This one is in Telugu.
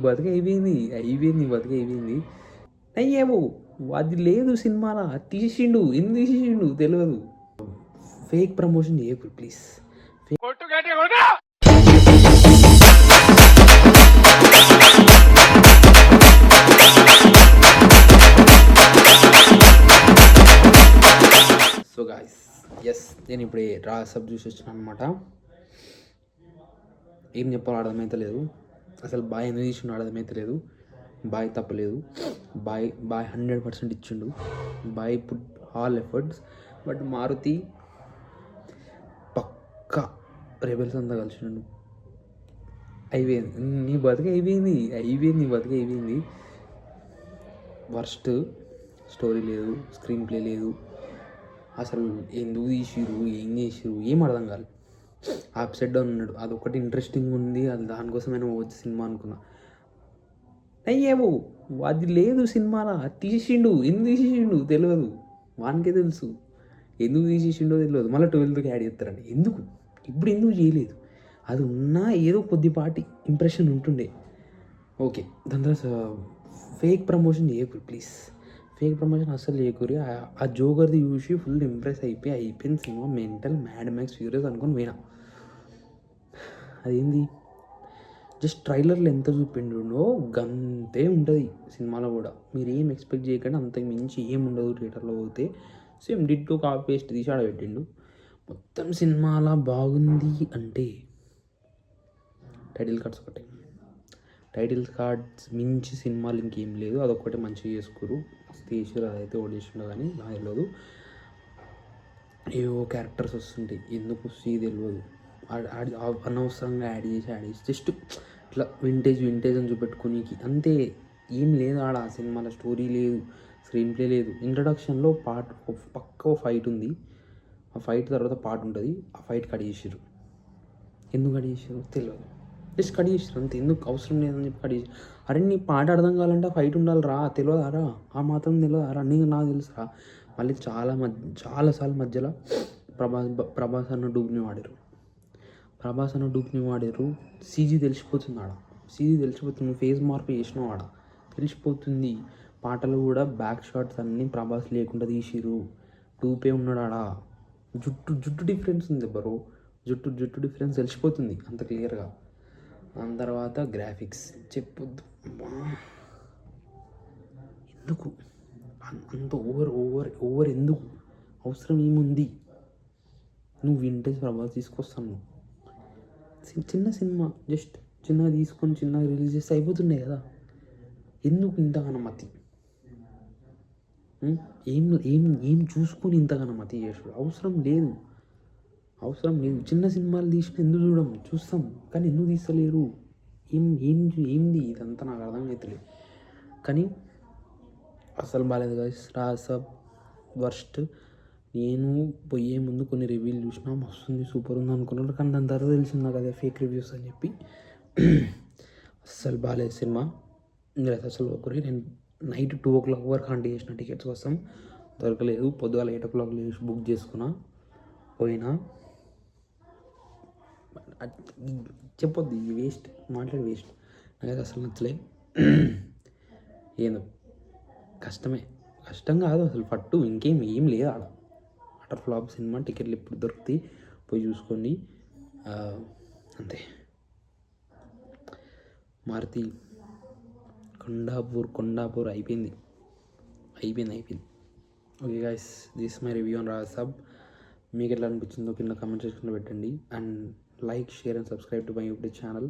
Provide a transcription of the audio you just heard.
బతుకు అయిపోయింది నీ బతుకు అయిపోయింది. అయ్యేమో అది లేదు సినిమాలో తీసిండు, ఎందుకు తీసిండు తెలియదు. ఫేక్ ప్రమోషన్ చేయకు ప్లీజ్. సో గాయ్స్ ఎస్, నేను ఇప్పుడు రాసబ్ చూసి వచ్చినాను అనమాట. ఏం చెప్పాలో అర్థమైతే లేదు. అసలు బాయ్ ఎందుకు తీసిండు అర్థమైతే లేదు. బాయ్ తప్పలేదు, బాయ్ 100% ఇచ్చిండు. Boy put all efforts. But Maruti పక్కా రెబెల్స్ అంతా కలిసిండు. అయిపోయింది నీ బతుకు అయిపోయింది నీ బతుకు అయిపోయింది. వర్స్ట్ స్టోరీ లేదు, స్క్రీన్ ప్లే లేదు. అసలు ఎందుకు తీసిరు, ఏం చేసిరు ఏం అర్థం కాదు. అప్సెట్ డౌన్ ఉన్నాడు. అదొకటి ఇంట్రెస్టింగ్ ఉంది, అది దానికోసమైనా వచ్చి సినిమా అనుకున్నా. అయ్యేమో అది లేదు సినిమాలో తీసిండు, ఎందుకు తీసేసిండు తెలియదు. వానికే తెలుసు ఎందుకు తీసేసిండో తెలియదు. మళ్ళీ 12కి యాడ్ చేస్తారండి. ఎందుకు ఇప్పుడు ఎందుకు చేయలేదు? అది ఉన్నా ఏదో కొద్దిపాటి ఇంప్రెషన్ ఉంటుండే. ఓకే, దాని తర్వాత ఫేక్ ప్రమోషన్ చేయకూడదు ప్లీజ్. ఫేక్ ప్రమోషన్ అస్సలు చేయకూరి. ఆ జోకర్ది చూసి ఫుల్ ఇంప్రెస్ అయిపోయింది cinema. Mental mad max furious అనుకొని పోయినా. అదేంది జస్ట్ ట్రైలర్లో ఎంత చూపిండో గంతే ఉంటుంది సినిమాలో కూడా. మీరు ఏం ఎక్స్పెక్ట్ చేయకండి, అంతకు మించి ఏం ఉండదు. థియేటర్లో పోతే సేమ్ డిట్టో కాపీ పేస్ట్ తీసి ఆడబెట్టిండు. మొత్తం సినిమాలా బాగుంది అంటే టైటిల్ కార్డ్స్ ఒకటే. టైటిల్ కార్డ్స్ మించి సినిమాలు ఇంకేం లేదు. అదొక్కటే మంచిగా చేసుకోరు. తీసారు, అదైతే ఓడేసిండో కానీ నాకు తెలియదు. ఏవో క్యారెక్టర్స్ వస్తుంటాయి, ఎందుకు వస్తాయి తెలియదు. అనవసరంగా యాడ్ చేసి జస్ట్ ఇట్లా వింటేజ్ అని చూపెట్టుకోనికి అంతే. ఏం లేదు ఆడ. ఆ సినిమాలో స్టోరీ లేదు, స్క్రీన్ ప్లే లేదు. ఇంట్రడక్షన్లో పక్క ఫైట్ ఉంది. ఆ ఫైట్ తర్వాత పార్ట్ ఉంటుంది. ఆ ఫైట్ కట్ చేసారు. ఎందుకు కట్ చేసారు తెలియదు. జస్ట్ కట్ చేసారు అంతే. ఎందుకు అవసరం లేదని చెప్పి కట్ చేసారు. అరే నీ పాట అర్థం కావాలంటే ఫైట్ ఉండాలి రా, తెలియదారా? ఆ మాత్రం తెలియదారా? నాకు తెలుసురా. మళ్ళీ చాలాసార్లు మధ్యలో ప్రభాస్ అన్న డూప్ని వాడారు. సీజీ తెలిసిపోతుంది ఆడ. ఫేస్ మార్పు చేసినావు ఆడ, తెలిసిపోతుంది. పాటలు కూడా బ్యాక్ షాట్స్ అన్నీ ప్రభాస్ లేకుండా తీసిరు. టూపే ఉన్నాడు ఆడ. జుట్టు డిఫరెన్స్ ఉంది బ్రో. జుట్టు డిఫరెన్స్ తెలిసిపోతుంది అంత క్లియర్గా. దాని తర్వాత గ్రాఫిక్స్ చెప్పొద్దు. ఎందుకు అంత ఓవర్ ఎందుకు? అవసరం ఏముంది? నువ్వు వింటేజ్ ప్రభాస్ తీసుకొస్తాను. చిన్న సినిమా జస్ట్ చిన్నగా తీసుకొని చిన్నగా రిలీజ్ చేస్తే అయిపోతుండే కదా. ఎందుకు ఇంతగానో మతి? ఏం చూసుకొని ఇంతగానో మతి చేసుడు అవసరం లేదు. చిన్న సినిమాలు తీసిన ఎందుకు చూస్తాం కానీ ఎందుకు తీస్తలేరు? ఏంది ఇదంతా నాకు అర్థమవుతలేదు. కానీ అసలు బాగాలేదు గైస్. రాసబ్ వర్స్ట్. నేను పోయే ముందు కొన్ని రివ్యూలు చూసినా మస్తుంది, సూపర్ ఉంది అనుకున్నాను. కానీ దాని తర్వాత తెలిసింది నాకు అదే ఫేక్ రివ్యూస్ అని చెప్పి. అస్సలు బాగాలేదు సినిమా. మీరు అసలు ఒకరి నేను నైట్ 2 o'clock వరకు హంట్ చేసిన టికెట్స్ కోసం, దొరకలేదు. పొద్దుగాల 8 o'clock లేచి బుక్ చేసుకున్నా, పోయినా. చెప్పొద్దు, ఈ వేస్ట్ మాట్లాడి వేస్ట్. నాకైతే అసలు నచ్చలే. ఏందో కష్టం కాదు అసలు. పట్టు ఏం లేదు ఆడ. Utter flop cinema. టికెట్లు ఎప్పుడు దొరుకుతాయి పోయి చూసుకోండి అంతే. మారుతి కొండాపూర్ అయిపోయింది. Okay guys, this my review on రాసబ్. మీకు ఎట్లా అనిపించిందో కింద కామెంట్ సెక్షన్లో పెట్టండి. And like, share and subscribe to my YouTube channel.